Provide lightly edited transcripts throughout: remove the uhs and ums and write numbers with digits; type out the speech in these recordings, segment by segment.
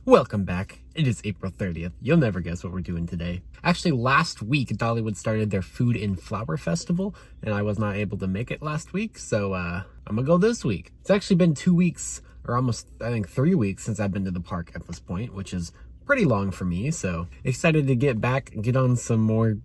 Welcome back. It is April 30th. You'll never guess what we're doing today. Actually, last week, Dollywood started their Food and Flower Festival, and I was not able to make it last week, so I'm gonna go this week. It's actually been 2 weeks, or almost, I think, 3 weeks since I've been to the park at this point, which is pretty long for me, so excited to get back, get on some more,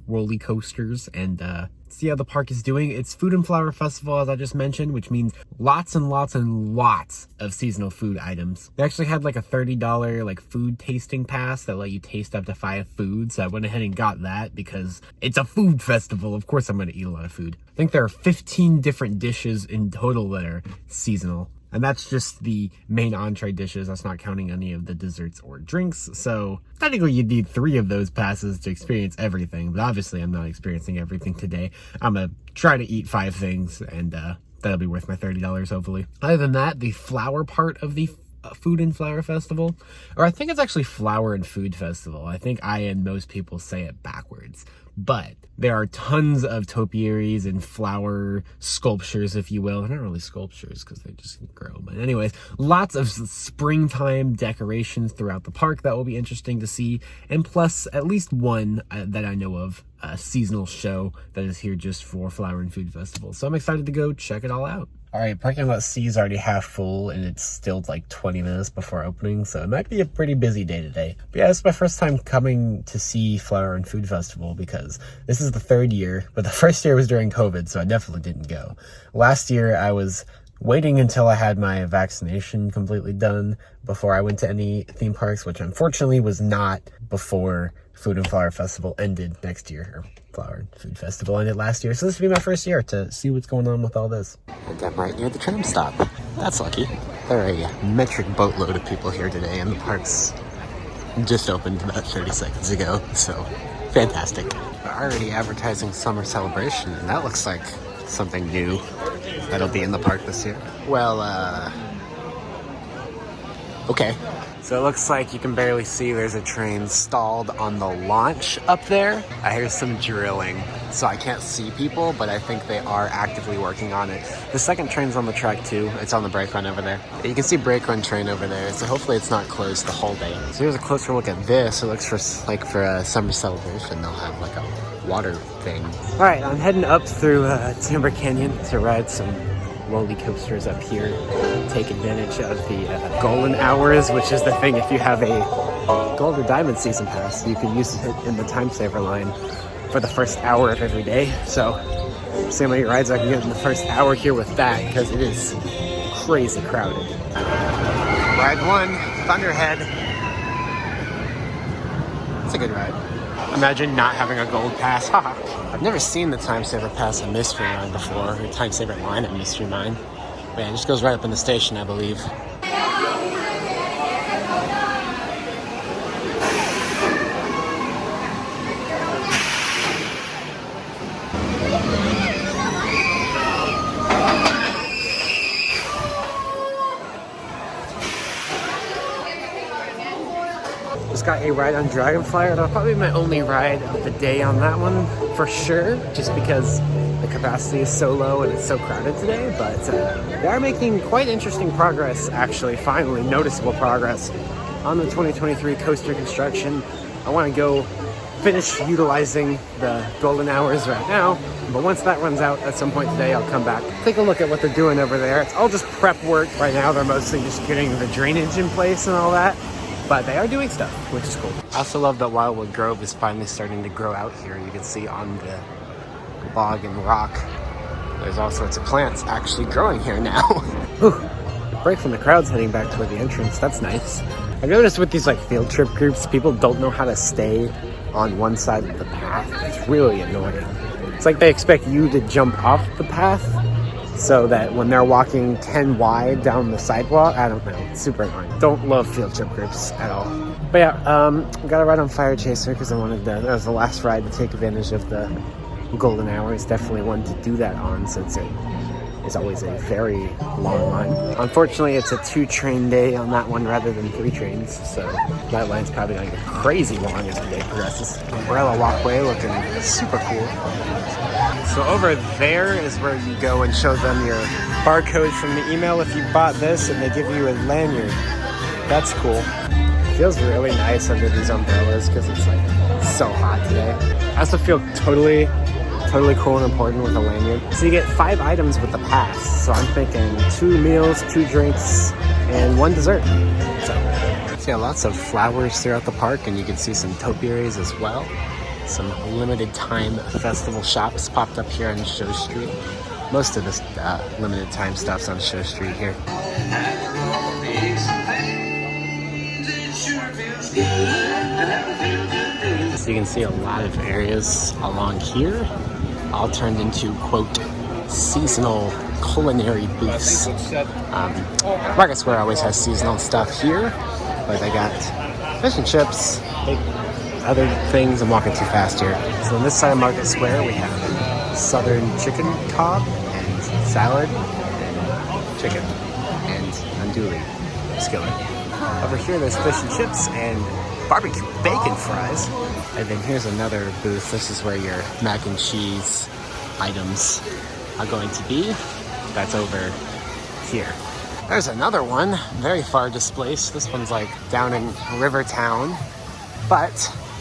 roller coasters, and see how the park is doing. It's Food and Flower Festival, as I just mentioned, which means lots and lots and lots of seasonal food items. They actually had like a $30 food tasting pass that let you taste up to 5 foods, so I went ahead and got that because it's a food festival. Of course I'm going to eat a lot of food. I think there are 15 different dishes in total that are seasonal. And that's just the main entree dishes. That's not counting any of the desserts or drinks. So technically you'd need 3 of those passes to experience everything. But obviously I'm not experiencing everything today. I'm going to try to eat 5 things and that'll be worth my $30 hopefully. Other than that, the flower part of the Food and Flower Festival, or I think it's actually Flower and Food Festival. I think I and most people say it backwards. But there are tons of topiaries and flower sculptures, if you will. They're not really sculptures because they just grow. But anyways, lots of springtime decorations throughout the park that will be interesting to see. And plus, at least one that I know of, a seasonal show that is here just for Flower and Food Festival. So I'm excited to go check it all out. All right, parking lot C is already half full, and it's still like 20 minutes before opening, so it might be a pretty busy day today. But yeah, it's my first time coming to see Flower and Food Festival because this is the 3rd year, but the first year was during COVID, so I definitely didn't go. Last year, I was waiting until I had my vaccination completely done before I went to any theme parks, which unfortunately was not before Food and Flower Festival ended next year, or Flower and Food Festival ended last year. So this will be my first year to see what's going on with all this. And I'm right near the tram stop. That's lucky. There are a metric boatload of people here today, and the park's just opened about 30 seconds ago, so fantastic. They're already advertising summer celebration, and that looks like something new that'll be in the park this year. Well, okay. So it looks like you can barely see there's a train stalled on the launch up there. I hear some drilling, so I can't see people, but I think they are actively working on it. The second train's on the track too. It's on the brake run over there. You can see brake run train over there, so hopefully it's not closed the whole day. So here's a closer look at this. It looks for a summer celebration, they'll have like a water thing. All right, I'm heading up through Timber Canyon to ride some roller coasters up here, take advantage of the golden hours, which is the thing. If you have a gold or diamond season pass, you can use it in the time saver line for the first hour of every day. So see how many rides I can get in the first hour here with that, because it is crazy crowded. Ride 1, Thunderhead. It's a good ride. Imagine not having a gold pass. Haha. I've never seen the time saver pass at Mystery Mine before, or time saver line at Mystery Mine. But yeah, it just goes right up in the station, I believe. Just got a ride on Dragonfly. That'll probably be my only ride of the day on that one for sure, just because the capacity is so low and it's so crowded today. But they are making quite interesting progress, actually, finally noticeable progress on the 2023 coaster construction. I want to go finish utilizing the golden hours right now, but once that runs out at some point today, I'll come back, take a look at what they're doing over there. It's all just prep work right now. They're mostly just getting the drainage in place and all that. But they are doing stuff, which is cool. I also love that Wildwood Grove is finally starting to grow out here. You can see on the log and rock, there's all sorts of plants actually growing here now. Whew. Break from the crowds heading back toward the entrance. That's nice. I've noticed with these field trip groups, people don't know how to stay on one side of the path. It's really annoying. It's like they expect you to jump off the path so that when they're walking 10 wide down the sidewalk, I don't know, it's super annoying. Don't love field trip groups at all. But yeah, got a ride on Fire Chaser because I wanted that was the last ride to take advantage of the golden hours. Definitely one to do that on, since it is always a very long line. Unfortunately, it's a 2-train day on that one rather than 3 trains, so that line's probably going to get crazy long as the day progresses. Umbrella walkway looking super cool. So over there is where you go and show them your barcode from the email if you bought this, and they give you a lanyard. That's cool. feels really nice under these umbrellas because it's like so hot today. I also feel totally cool and important with a lanyard. So you get 5 items with the pass. So I'm thinking 2 meals, 2 drinks, and 1 dessert. So yeah, lots of flowers throughout the park, and you can see some topiaries as well. Some limited time festival shops popped up here on Show Street. Most of this limited time stuff's on Show Street here. So you can see a lot of areas along here all turned into, quote, seasonal culinary booths. Market Square always has seasonal stuff here, but they got fish and chips, other things. I'm walking too fast here. So on this side of Market Square, we have southern chicken cob and salad and chicken and andouille skillet. Over here, there's fish and chips and barbecue bacon fries. And then here's another booth. This is where your mac and cheese items are going to be. That's over here. There's another one, very far displaced. This one's like down in Rivertown, but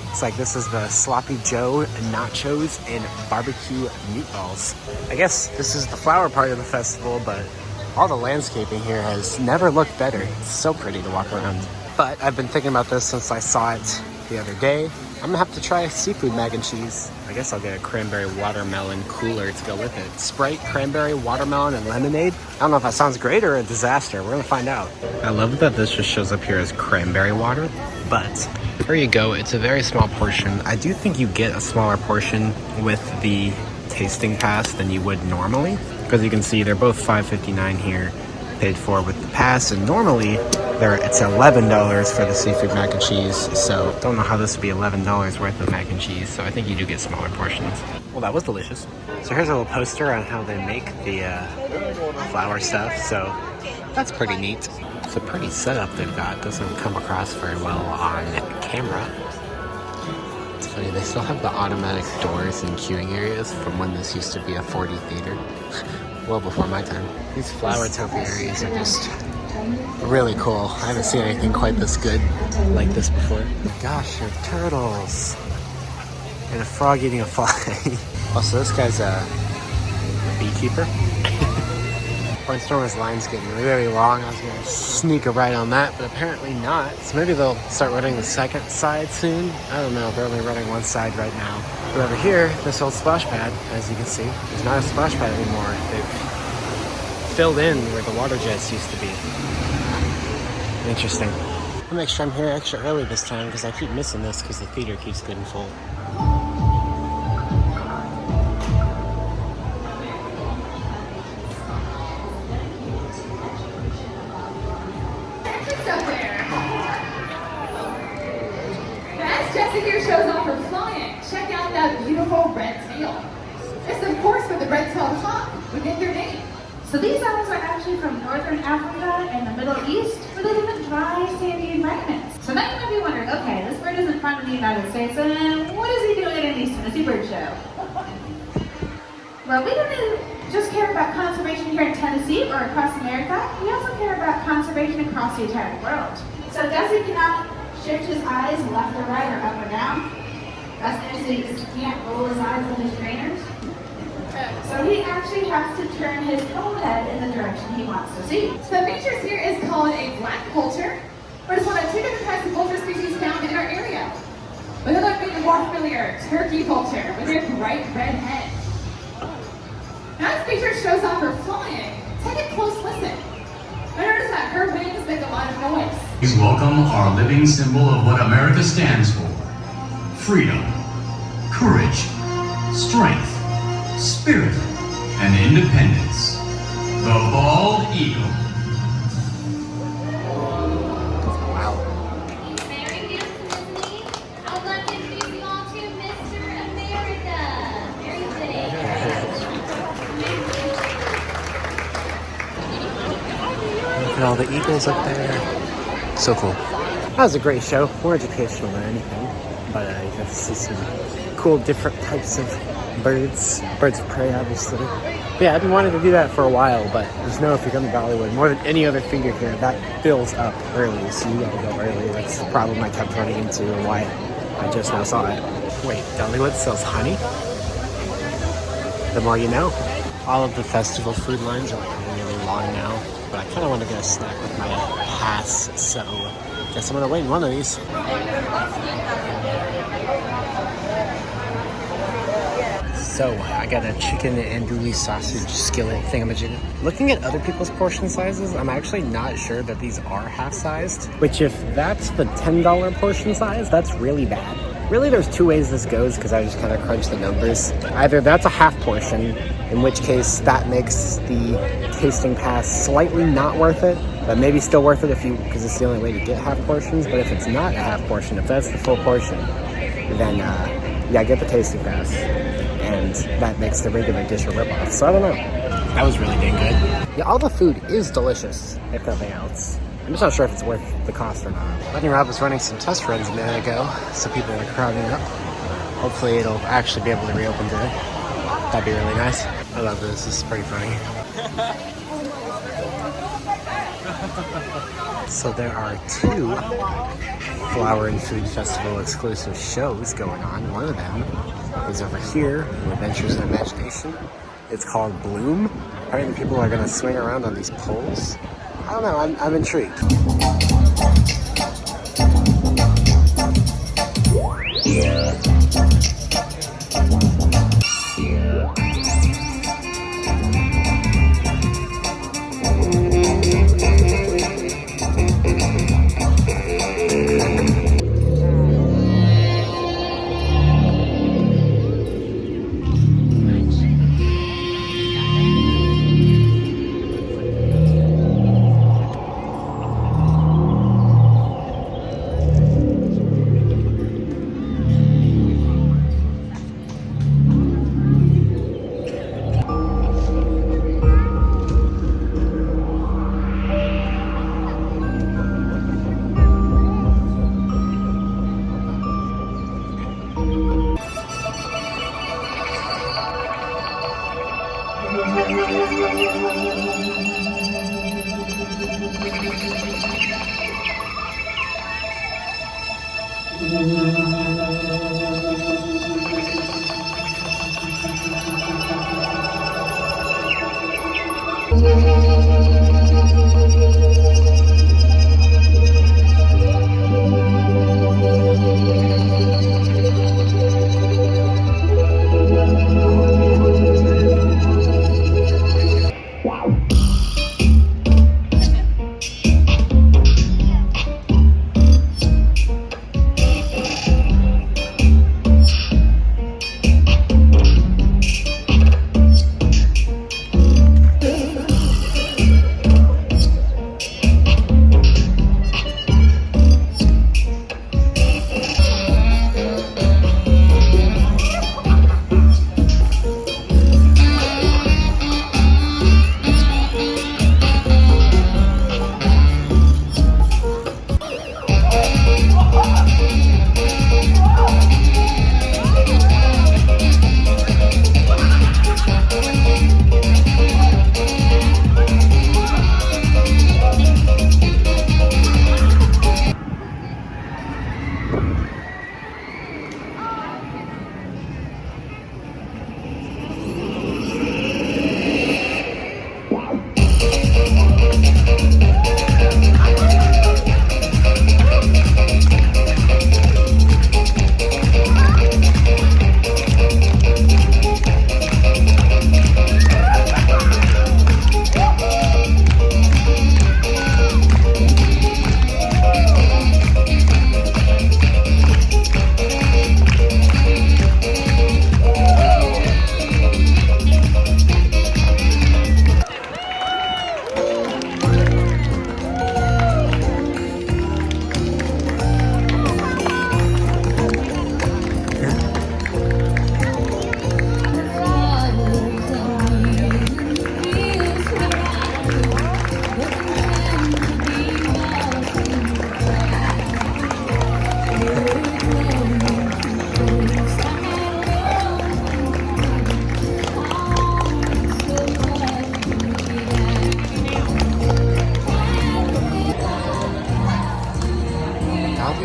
it's like this is the Sloppy Joe nachos and barbecue meatballs. I guess this is the flower part of the festival, but all the landscaping here has never looked better. It's so pretty to walk around. But I've been thinking about this since I saw it the other day. I'm gonna have to try seafood mac and cheese. I guess I'll get a cranberry watermelon cooler to go with it. Sprite, cranberry, watermelon, and lemonade. I don't know if that sounds great or a disaster. We're gonna find out. I love that this just shows up here as cranberry water, but here you go. It's a very small portion. I do think you get a smaller portion with the tasting pass than you would normally, because you can see they're both $5.59 here, paid for with the pass, and normally it's $11 for the seafood mac and cheese, so don't know how this would be $11 worth of mac and cheese, so I think you do get smaller portions. Well, that was delicious. So here's a little poster on how they make the flour stuff, so that's pretty neat. It's a pretty setup they've got. Doesn't come across very well on camera. It's funny, they still have the automatic doors and queuing areas from when this used to be a 4D theater. Well before my time. These flower topiaries are just really cool. I haven't seen anything quite this good like this before. Gosh, they're turtles. And a frog eating a fly. Also, this guy's a beekeeper. Brainstormer's line's getting really long. I was gonna sneak a ride on that, but apparently not. So maybe they'll start running the second side soon. I don't know, they're only running one side right now. But over here, this old splash pad, as you can see, there's not a splash pad anymore. They've filled in where the water jets used to be. Interesting. I'll make sure I'm here extra early this time because I keep missing this because the theater keeps getting full. Here shows off her flying. Check out that beautiful red tail. It's of course with the red tail hawk within their name. So these owls are actually from northern Africa and the Middle East, where they live in dry, sandy environments. So now you might be wondering, okay, this bird isn't from the United States, and what is he doing at an East Tennessee Bird Show? Well, we don't really just care about conservation here in Tennessee or across America. We also care about conservation across the entire world. So Desi cannot shift his eyes left or right or up or down. That's interesting because he can't roll his eyes with his trainers. So he actually has to turn his whole head in the direction he wants to see. So the features here is called a black poulter. But it's one of 2 different types of poulter species found in our area. But who might be more familiar? Turkey poulter with their bright red head. Now this feature shows off her flying. Take a close listen. I notice that her wings make a lot of noise. Please welcome our living symbol of what America stands for. Freedom, courage, strength, spirit, and independence. The bald eagle. Wow. Very good, Disney. I'd like to introduce you all to Mr. America. Very good. Look at all the eagles up there. So cool. That was a great show. More educational than anything. But you got to see some cool different types of birds of prey, obviously. But yeah, I've been wanting to do that for a while, but just know if you come to Dollywood, more than any other feeder here, that fills up early, so you gotta go early. That's the problem I kept running into and why I just now saw it. Wait, Dollywood sells honey? The more you know. All of the festival food lines are like really long now, but I kind of want to get a snack with my pass, so guess I'm gonna wait in one of these. So, I got a chicken andouille sausage skillet thingamajig. Looking at other people's portion sizes, I'm actually not sure that these are half-sized. Which, if that's the $10 portion size, that's really bad. Really, there's two ways this goes, because I just kind of crunched the numbers. Either that's a half portion, in which case that makes the tasting pass slightly not worth it, but maybe still worth it because it's the only way to get half portions. But if it's not a half portion, if that's the full portion, then yeah, get the tasting pass. And that makes the regular dish a ripoff. So I don't know. That was really dang good. Yeah, all the food is delicious, if nothing else. I'm just not sure if it's worth the cost or not. Bunny Rob was running some test runs a minute ago, so people are crowding up. Hopefully it'll actually be able to reopen today. That'd be really nice. I love this. This is pretty funny. So there are 2 Flower and Food Festival exclusive shows going on. One of them is over here in Adventures in Imagination. It's called Bloom. Apparently people are going to swing around on these poles. I don't know, I'm intrigued.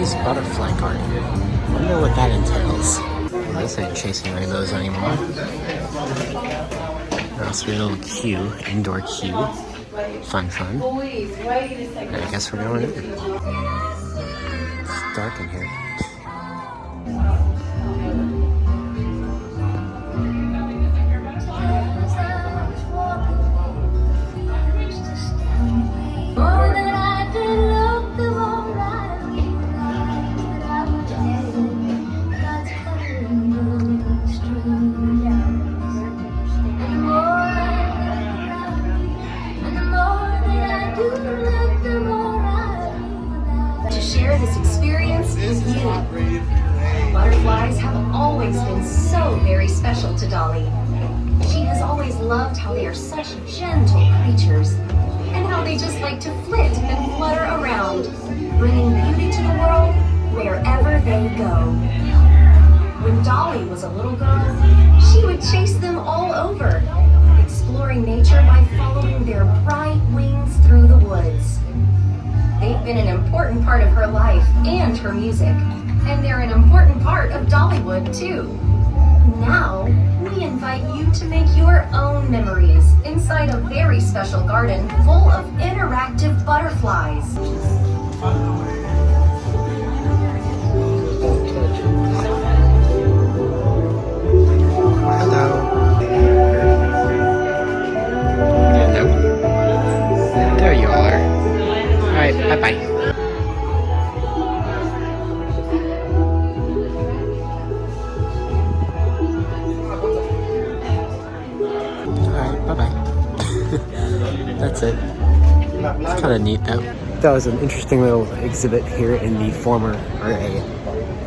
Chinese butterfly garden. Wonder what that entails. This ain't chasing rainbows anymore. That's a little queue, indoor queue. Fun. I guess we're going in. It's dark in here. Butterflies have always been so very special to Dolly. She has always loved how they are such gentle creatures and how they just like to flit and flutter around, bringing beauty to the world wherever they go. When Dolly was a little girl, she would chase them all over, exploring nature by following their bright wings through the woods. They've been an important part of her life and her music. And they're an important part of Dollywood, too. Now, we invite you to make your own memories inside a very special garden full of interactive butterflies. Hello. There you are. Alright, bye-bye. That's it. It's kind of neat though. That was an interesting little exhibit here in the former, or a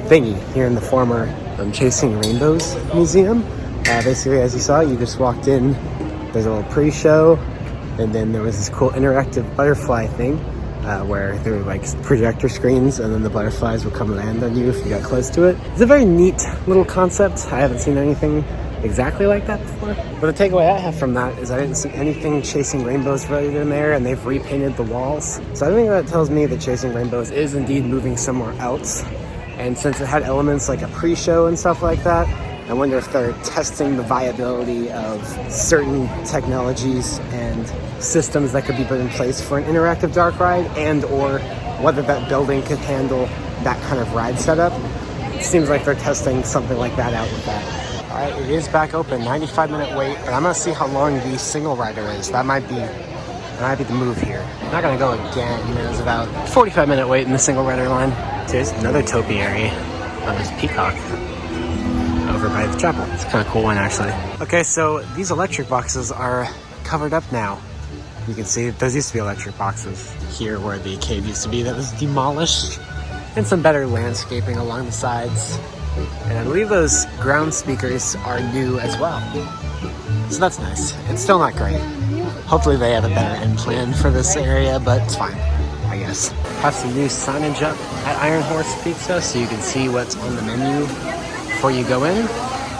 thingy here in the former Chasing Rainbows Museum. Basically, as you saw, you just walked in, there's a little pre-show, and then there was this cool interactive butterfly thing where there were like projector screens, and then the butterflies would come land on you if you got close to it. It's a very neat little concept. I haven't seen anything exactly like that before. But the takeaway I have from that is I didn't see anything Chasing Rainbows related in there, and they've repainted the walls. So I think that tells me that Chasing Rainbows is indeed moving somewhere else. And since it had elements like a pre-show and stuff like that, I wonder if they're testing the viability of certain technologies and systems that could be put in place for an interactive dark ride, and or whether that building could handle that kind of ride setup. It seems like they're testing something like that out with that. All right, it is back open, 95-minute wait, but I'm gonna see how long the single rider is. That might be the move here. I'm not gonna go again. There's about 45-minute wait in the single rider line. So there's another topiary. Oh, there's Peacock over by the chapel. It's kind of cool one actually. Okay, so these electric boxes are covered up now. You can see those used to be electric boxes here where the cave used to be that was demolished, and some better landscaping along the sides. And I believe those ground speakers are new as well. So that's nice. It's still not great. Hopefully they have a better end plan for this area, but it's fine, I guess. Have some new signage up at Iron Horse Pizza so you can see what's on the menu before you go in.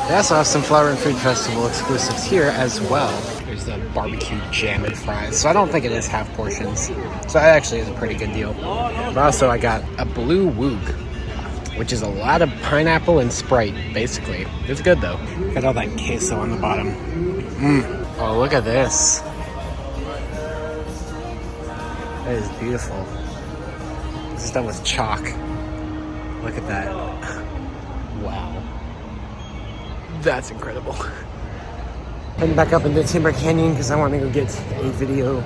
They also have some Flower and Food Festival exclusives here as well. There's the barbecue jam and fries. So I don't think it is half portions. So that actually is a pretty good deal. But also I got a blue woog, which is a lot of pineapple and Sprite, basically. It's good though. Got all that queso on the bottom. Oh, look at this. That is beautiful. This is done with chalk. Look at that. Wow. That's incredible. Heading back up into Timber Canyon because I want to go get a video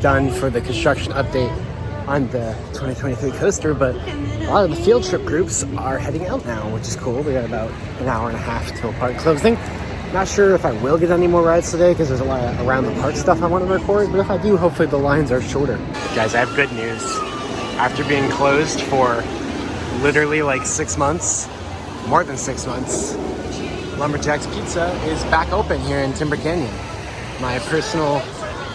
done for the construction update on the 2023 coaster, but a lot of the field trip groups are heading out now, which is cool. We got about an hour and a half till park closing. Not sure if I will get any more rides today because there's a lot of around the park stuff I want to record, but if I do, hopefully the lines are shorter. Guys, I have good news. After being closed for literally like 6 months, more than 6 months, Lumberjack's Pizza is back open here in Timber Canyon. My personal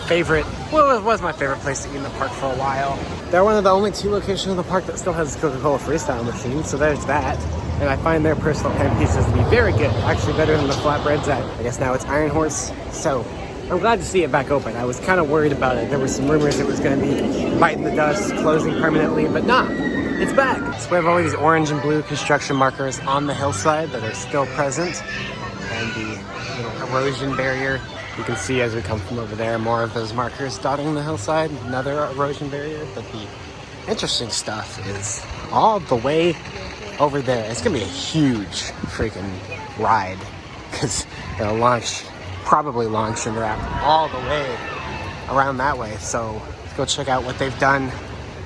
favorite, well, it was my favorite place to eat in the park for a while. They're one of the only 2 locations in the park that still has Coca-Cola Freestyle machine, so there's that. And I find their personal pan pizzas to be very good, actually better than the flatbreads at, I guess now it's Iron Horse. So I'm glad to see it back open. I was kind of worried about it. There were some rumors it was going to be biting the dust, closing permanently, but nah. It's back. So we have all these orange and blue construction markers on the hillside that are still present, and the erosion barrier. You can see as we come from over there, more of those markers dotting the hillside, another erosion barrier. But the interesting stuff is all the way over there. It's gonna be a huge freaking ride because it'll probably launch and wrap all the way around that way. So let's go check out what they've done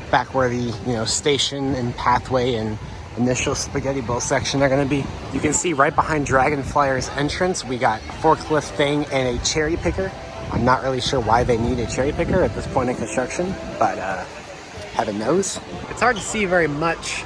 back where the station and pathway and initial spaghetti bowl section are going to be. You can see right behind Dragonflyer's entrance we got a forklift thing and a cherry picker. I'm not really sure why they need a cherry picker at this point in construction, but heaven knows. It's hard to see very much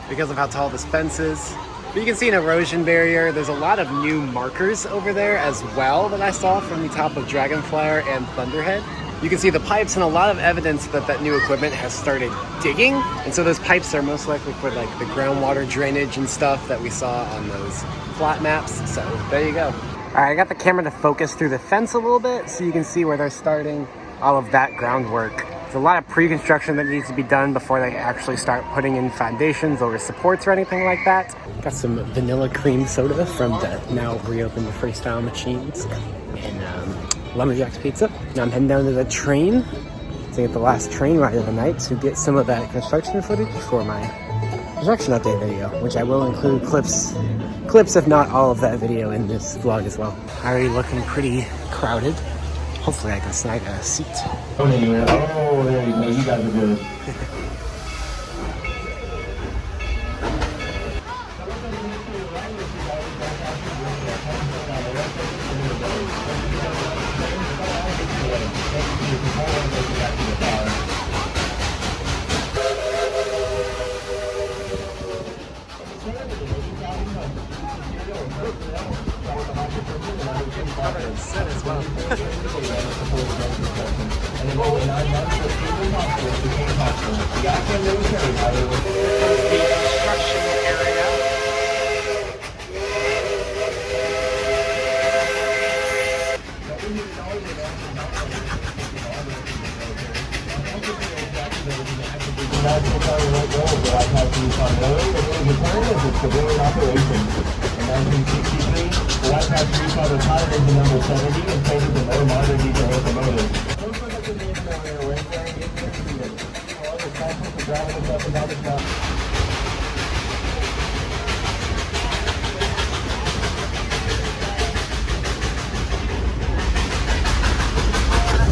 because of how tall this fence is, but you can see an erosion barrier. There's a lot of new markers over there as well that I saw from the top of Dragonflyer and Thunderhead. You can see the pipes and a lot of evidence that that new equipment has started digging. And so those pipes are most likely for like the groundwater drainage and stuff that we saw on those plot maps. So there you go. All right, I got the camera to focus through the fence a little bit so you can see where they're starting all of that groundwork. There's a lot of pre-construction that needs to be done before they actually start putting in foundations or supports or anything like that. Got some vanilla cream soda from the now reopened freestyle machines and Lumberjack's Pizza. Now I'm heading down to the train to get the last train ride of the night to get some of that construction footage for my construction update video, which I will include clips if not all of that video in this vlog as well. Already looking pretty crowded. Hopefully I can snag a seat. Oh, there you go. You guys are good.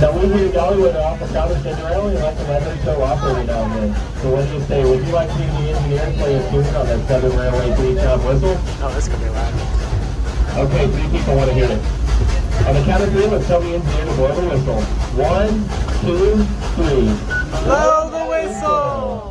Now we here at Dollywood are off of Skyland and let the weather show operating on this. So when you say, would you like to see the engineer play a tune on that Southern Railway 3-chop whistle? Oh, this could be loud. Okay, 3 people want to hear it. On the count of 3, let's tell the engineer to blow the whistle. 1, 2, 3. Blow the whistle!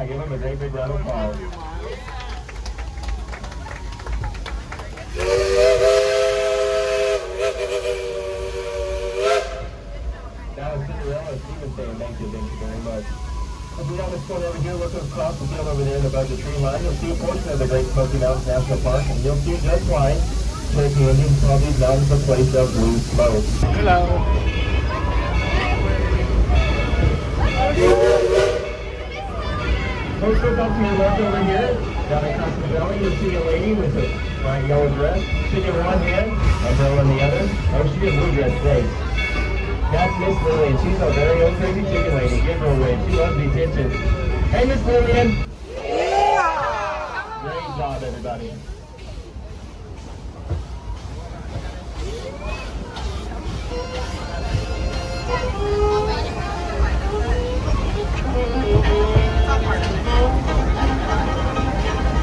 Give him a great big round of applause. Now it's Cinderella Steven saying thank you very much. As we have this point over here, look across the field over there and above the tree line, you'll see a portion of the Great Smoky Mountains National Park, and you'll see just why Cherokee Indians call these mountains a place of blue smoke. Hello. Folks, look up to your left over here. Down across the valley, you'll see a lady with a bright yellow dress. She in one hand, umbrella in the other. Oh, she's a blue dress today. That's Miss Lillian. She's a very old crazy chicken lady. Give her a wave. She loves the attention. Hey, Miss Lillian. Yeah! Great job, everybody.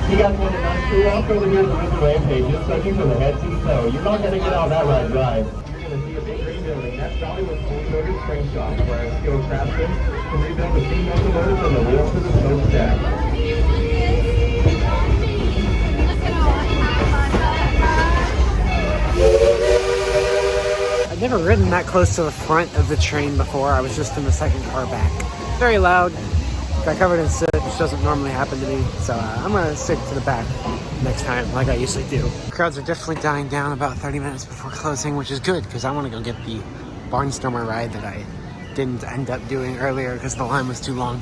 You guys want to know We walk over here to the river rampage, just soaking from the head to the toe. You're not going to get all that ride dry. You're going to see a big green building. That's Dollywood's fully loaded spring shop, where a skilled craftsman can rebuild the steam locomotive from the wheel to the smokestack. I've never ridden that close to the front of the train before. I was just in the second car back. Very loud. Got covered in soot, which doesn't normally happen to me. So I'm gonna stick to the back next time, like I usually do. Crowds are definitely dying down about 30 minutes before closing, which is good because I want to go get the Barnstormer ride that I didn't end up doing earlier because the line was too long.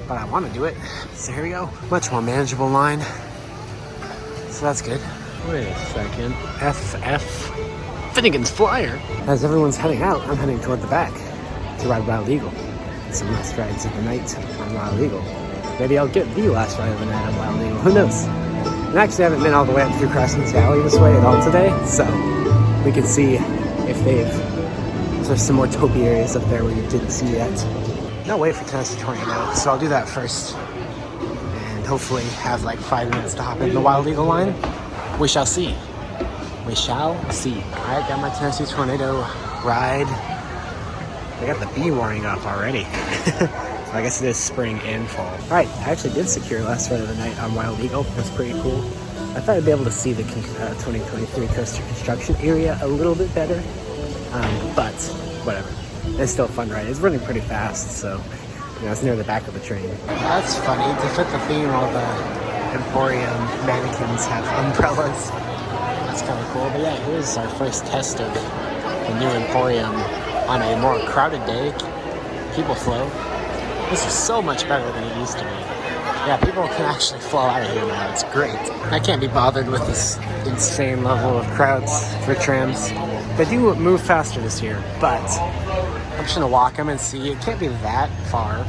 But I want to do it. So here we go. Much more manageable line. So that's good. Wait a second. FF. Finnegan's Flyer. As everyone's heading out, I'm heading toward the back to ride Wild Eagle. Some last rides of the night on Wild Eagle. Maybe I'll get the last ride of the night on Wild Eagle. Who knows? And actually, I haven't been all the way up through Crescent's Valley this way at all today, so we can see if there's some more topi areas up there we didn't see yet. No wait for Tennessee Tornado, so I'll do that first, and hopefully have like 5 minutes to hop in the Wild Eagle line. We shall see. We shall see. All right, got my Tennessee Tornado ride. I got the bee warming up already. So I guess it is spring and fall. All right, I actually did secure last ride of the night on Wild Eagle. That's pretty cool. I thought I'd be able to see the 2023 coaster construction area a little bit better, but whatever. It's still a fun ride. It's running pretty fast, so you know, it's near the back of the train. That's funny. To fit the theme, all the Emporium mannequins have umbrellas. That's kind of cool. But yeah, here's our first test of the new Emporium on a more crowded day. People flow. This is so much better than it used to be. Yeah, people can actually flow out of here now. It's great. I can't be bothered with this insane level of crowds for trams. They do move faster this year, but I'm just gonna walk them and see. It can't be that far,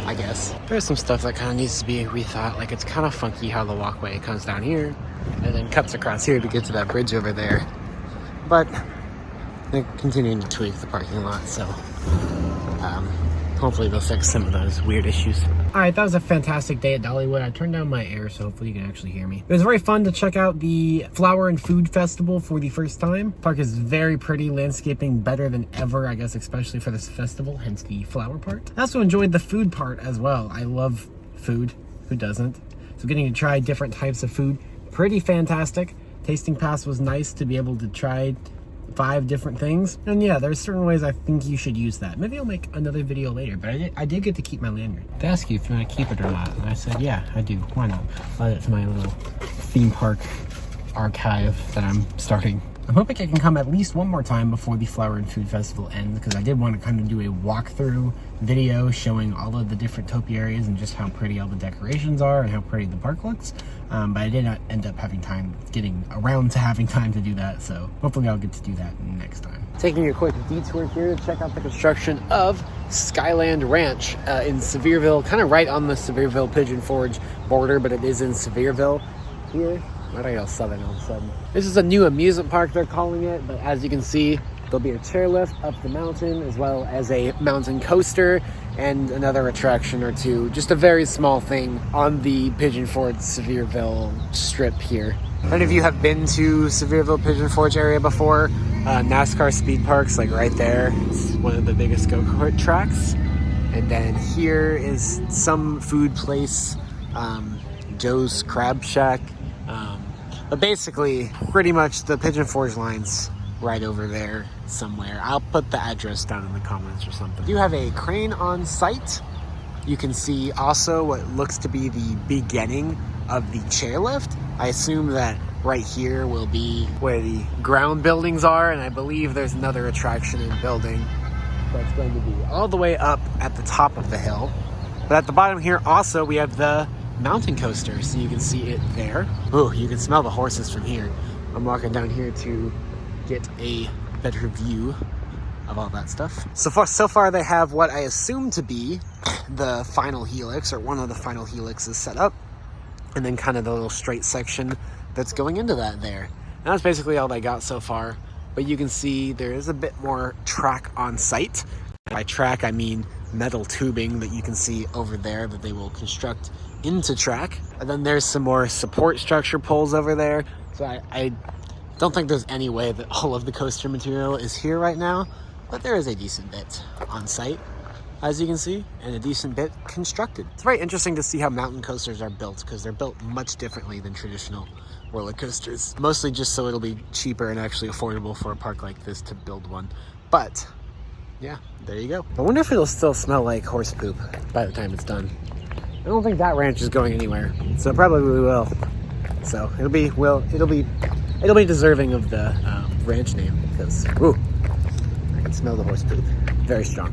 I guess. There's some stuff that kind of needs to be rethought. Like, it's kind of funky how the walkway comes down here and then cuts across here to get to that bridge over there. But they're continuing to tweak the parking lot, so hopefully they'll fix some of those weird issues. All right, that was a fantastic day at Dollywood. I turned down my air, so hopefully you can actually hear me. It was very fun to check out the Flower and Food Festival for the first time. Park is very pretty, landscaping better than ever, I guess, especially for this festival, hence the flower part. I also enjoyed the food part as well. I love food. Who doesn't? So getting to try different types of food, pretty fantastic. Tasting pass was nice to be able to try 5 different things. And yeah, there's certain ways I think you should use that. Maybe I'll make another video later, but I did get to keep my lanyard. They asked you if you want to keep it or not, and I said, yeah, I do. Why not? Add it to my little theme park archive that I'm starting. I'm hoping I can come at least one more time before the Flower and Food Festival ends, because I did want to kind of do a walkthrough video showing all of the different topi areas and just how pretty all the decorations are and how pretty the park looks. But I did not end up getting around to having time to do that, so hopefully I'll get to do that next time. Taking a quick detour here to check out the construction of Skyland Ranch in Sevierville, kind of right on the Sevierville Pigeon Forge border, but it is in Sevierville here. Why did I go southern all of a sudden? This is a new amusement park, they're calling it, but as you can see, there'll be a chairlift up the mountain, as well as a mountain coaster and another attraction or two. Just a very small thing on the Pigeon Forge Sevierville strip here. If any of you have been to Sevierville Pigeon Forge area before, NASCAR Speed Park's like right there. It's one of the biggest go-kart tracks. And then here is some food place, Joe's Crab Shack. But basically, pretty much the Pigeon Forge line's right over there somewhere. I'll put the address down in the comments or something. You have a crane on site. You can see also what looks to be the beginning of the chairlift. I assume that right here will be where the ground buildings are, and I believe there's another attraction and building that's going to be all the way up at the top of the hill. But at the bottom here also we have the mountain coaster, so you can see it there. Oh, you can smell the horses from here. I'm walking down here to get a better view of all that stuff. So far they have what I assume to be the final helix, or one of the final helixes set up, and then kind of the little straight section that's going into that there. And that's basically all they got so far, but you can see there is a bit more track on site. By track I mean metal tubing that you can see over there that they will construct into track. And then there's some more support structure poles over there. So I don't think there's any way that all of the coaster material is here right now, but there is a decent bit on site, as you can see, and a decent bit constructed. It's very interesting to see how mountain coasters are built, because they're built much differently than traditional roller coasters. Mostly just so it'll be cheaper and actually affordable for a park like this to build one. But yeah, there you go. I wonder if it'll still smell like horse poop by the time it's done. I don't think that ranch is going anywhere, so probably will. So it'll be deserving of the ranch name, because I can smell the horse poop very strong.